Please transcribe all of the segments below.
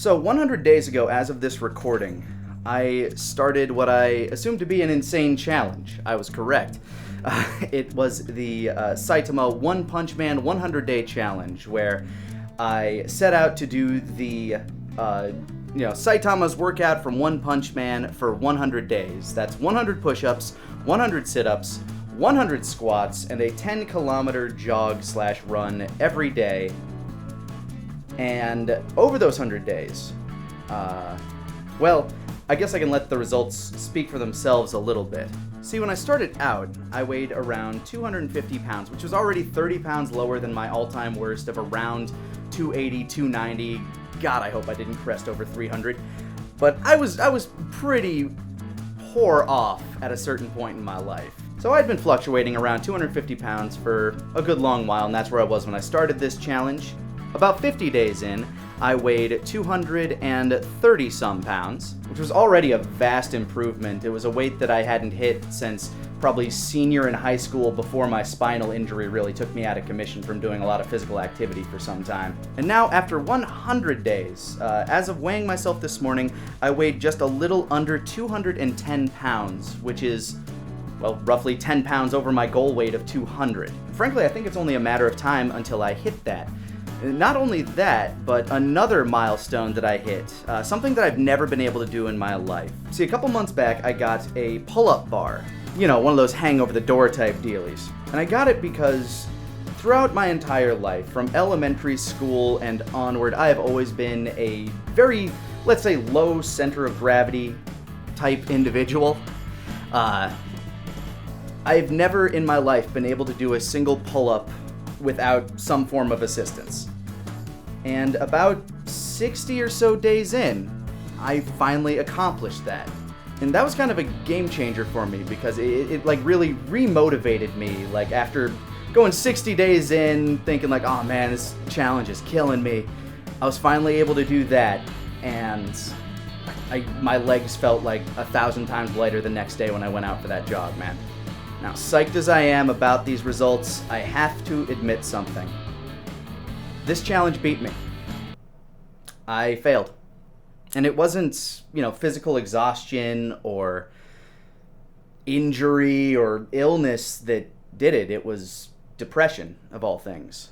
So 100 days ago, as of this recording, I started what I assumed to be an insane challenge. I was correct. It was the Saitama One Punch Man 100-Day Challenge, where I set out to do the, Saitama's workout from One Punch Man for 100 days. That's 100 push-ups, 100 sit-ups, 100 squats, and a 10-kilometer jog/run every day. And over those 100 days, I guess I can let the results speak for themselves a little bit. See, when I started out, I weighed around 250 pounds, which was already 30 pounds lower than my all-time worst of around 280, 290. God, I hope I didn't crest over 300. But I was pretty poor off at a certain point in my life. So I'd been fluctuating around 250 pounds for a good long while, and that's where I was when I started this challenge. About 50 days in, I weighed 230 some pounds, which was already a vast improvement. It was a weight that I hadn't hit since probably senior in high school, before my spinal injury really took me out of commission from doing a lot of physical activity for some time. And now, after 100 days, as of weighing myself this morning, I weighed just a little under 210 pounds, which is, well, roughly 10 pounds over my goal weight of 200. Frankly, I think it's only a matter of time until I hit that. Not only that, but another milestone that I hit, something that I've never been able to do in my life. See, a couple months back, I got a pull-up bar. You know, one of those hang-over-the-door type dealies. And I got it because throughout my entire life, from elementary school and onward, I have always been a very, let's say, low center of gravity type individual. I've never in my life been able to do a single pull-up without some form of assistance. And about 60 or so days in, I finally accomplished that. And that was kind of a game changer for me, because it like really remotivated me. Like, after going 60 days in, thinking like, oh man, this challenge is killing me, I was finally able to do that, and my legs felt like 1,000 times lighter the next day when I went out for that jog, man. Now, psyched as I am about these results, I have to admit something. This challenge beat me. I failed. And it wasn't, physical exhaustion or injury or illness that did it. It was depression, of all things.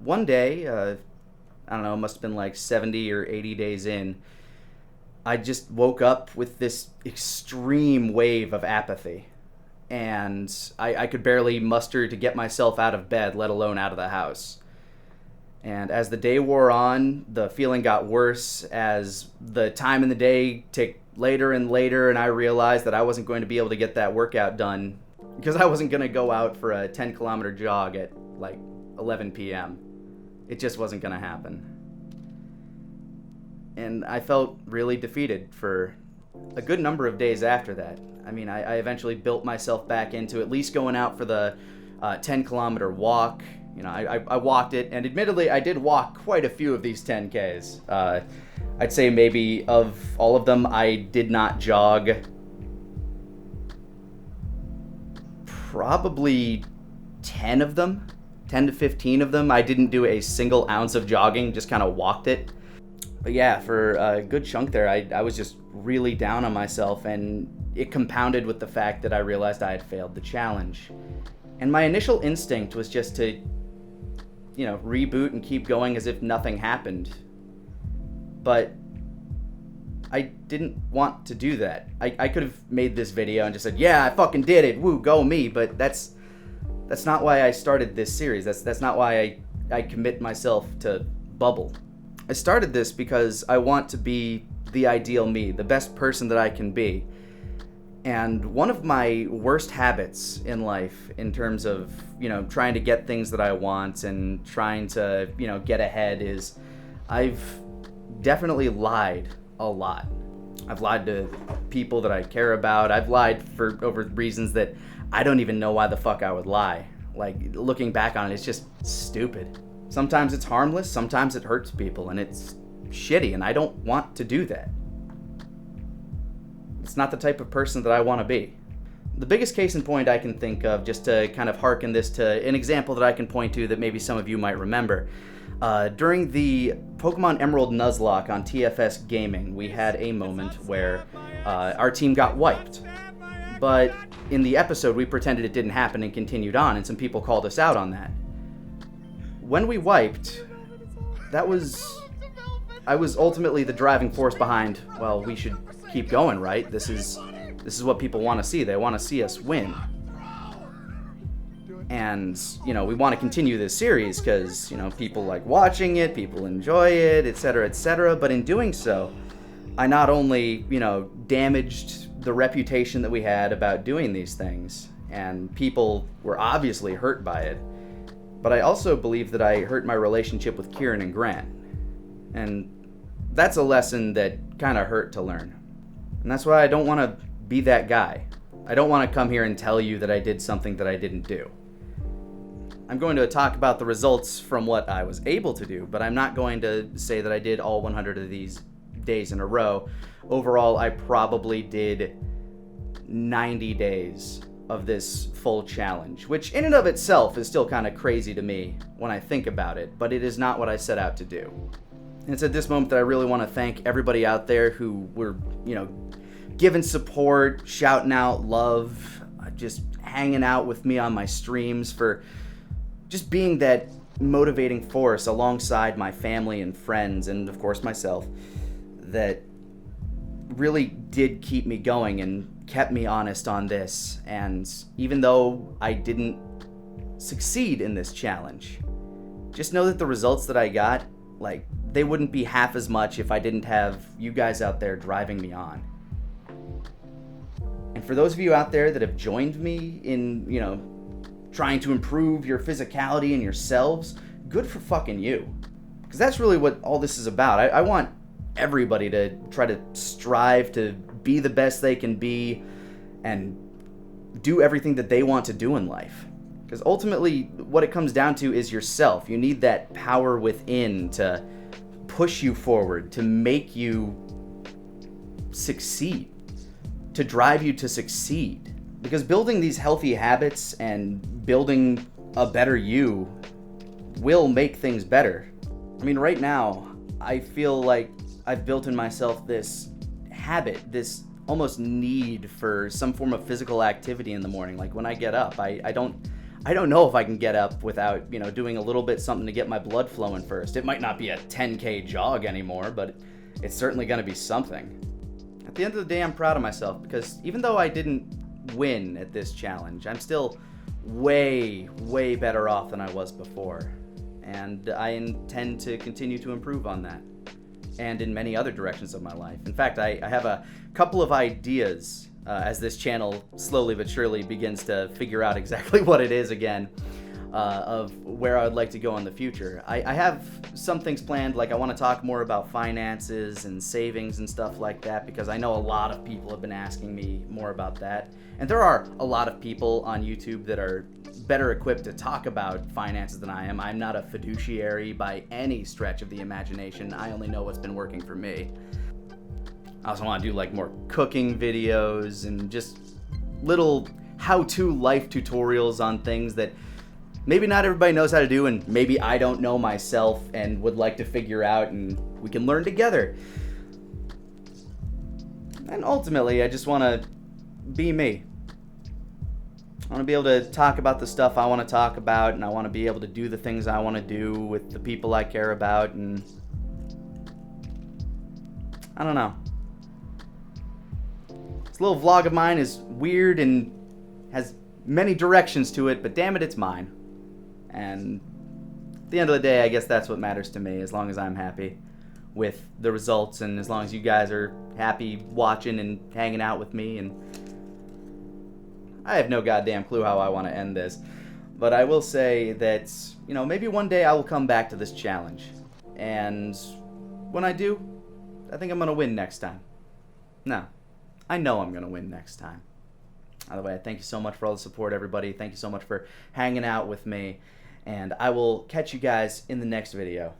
One day, I don't know, it must have been like 70 or 80 days in, I just woke up with this extreme wave of apathy. And I could barely muster to get myself out of bed, let alone out of the house. And as the day wore on, the feeling got worse as the time in the day ticked later and later, and I realized that I wasn't going to be able to get that workout done because I wasn't going to go out for a 10-kilometer jog at like 11 p.m. It just wasn't going to happen. And I felt really defeated for a good number of days after that. I mean, I eventually built myself back into at least going out for the 10-kilometer walk. I walked it, and admittedly, I did walk quite a few of these 10Ks. I'd say maybe of all of them, I did not jog probably 10 of them, 10 to 15 of them. I didn't do a single ounce of jogging, just kind of walked it. But yeah, for a good chunk there, I was just really down on myself, and it compounded with the fact that I realized I had failed the challenge. And my initial instinct was just to, reboot and keep going as if nothing happened. But I didn't want to do that. I could have made this video and just said, yeah, I fucking did it, woo, go me, but that's not why I started this series. That's not why I commit myself to BUBL. I started this because I want to be the ideal me, the best person that I can be. And one of my worst habits in life, in terms of, trying to get things that I want and trying to, get ahead, is I've definitely lied a lot. I've lied to people that I care about. I've lied over reasons that I don't even know why the fuck I would lie. Like, looking back on it, it's just stupid. Sometimes it's harmless, sometimes it hurts people, and it's shitty, and I don't want to do that. It's not the type of person that I want to be. The biggest case in point I can think of, just to kind of hearken this to an example that I can point to that maybe some of you might remember. During the Pokemon Emerald Nuzlocke on TFS Gaming, we had a moment where our team got wiped. But in the episode, we pretended it didn't happen and continued on, and some people called us out on that. When we wiped, I was ultimately the driving force behind, well, we should keep going, right? This is what people want to see. They want to see us win. And, we want to continue this series because, people like watching it, people enjoy it, etc., etc. But in doing so, I not only, damaged the reputation that we had about doing these things, and people were obviously hurt by it, but I also believe that I hurt my relationship with Kieran and Grant. And that's a lesson that kind of hurt to learn. And that's why I don't want to be that guy. I don't want to come here and tell you that I did something that I didn't do. I'm going to talk about the results from what I was able to do, but I'm not going to say that I did all 100 of these days in a row. Overall, I probably did 90 days of this full challenge, which in and of itself is still kind of crazy to me when I think about it, but it is not what I set out to do. And it's at this moment that I really want to thank everybody out there who were, giving support, shouting out love, just hanging out with me on my streams, for just being that motivating force alongside my family and friends, and of course myself, that really did keep me going and kept me honest on this. And even though I didn't succeed in this challenge, just know that the results that I got, they wouldn't be half as much if I didn't have you guys out there driving me on. And for those of you out there that have joined me in, trying to improve your physicality and yourselves, good for fucking you. Because that's really what all this is about. I want everybody to try to strive to be the best they can be and do everything that they want to do in life. Because ultimately, what it comes down to is yourself. You need that power within to push you forward, to make you succeed, to drive you to succeed. Because building these healthy habits and building a better you will make things better. I mean, right now, I feel like I've built in myself this habit, this almost need for some form of physical activity in the morning. Like when I get up, I don't know if I can get up without, doing a little bit something to get my blood flowing first. It might not be a 10K jog anymore, but it's certainly going to be something. At the end of the day, I'm proud of myself because even though I didn't win at this challenge, I'm still way, way better off than I was before. And I intend to continue to improve on that and in many other directions of my life. In fact, I have a couple of ideas as this channel slowly but surely begins to figure out exactly what it is again, of where I would like to go in the future. I have some things planned, like I want to talk more about finances and savings and stuff like that, because I know a lot of people have been asking me more about that. And there are a lot of people on YouTube that are better equipped to talk about finances than I am. I'm not a fiduciary by any stretch of the imagination. I only know what's been working for me. I also want to do more cooking videos and just little how-to life tutorials on things that maybe not everybody knows how to do, and maybe I don't know myself and would like to figure out, and we can learn together. And ultimately, I just want to be me. I want to be able to talk about the stuff I want to talk about, and I want to be able to do the things I want to do with the people I care about, and I don't know. This little vlog of mine is weird and has many directions to it, but damn it, it's mine. And at the end of the day, I guess that's what matters to me, as long as I'm happy with the results and as long as you guys are happy watching and hanging out with me. And I have no goddamn clue how I want to end this, but I will say that, maybe one day I will come back to this challenge. And when I do, I think I'm going to win next time. No, I know I'm going to win next time. By the way, thank you so much for all the support, everybody. Thank you so much for hanging out with me. And I will catch you guys in the next video.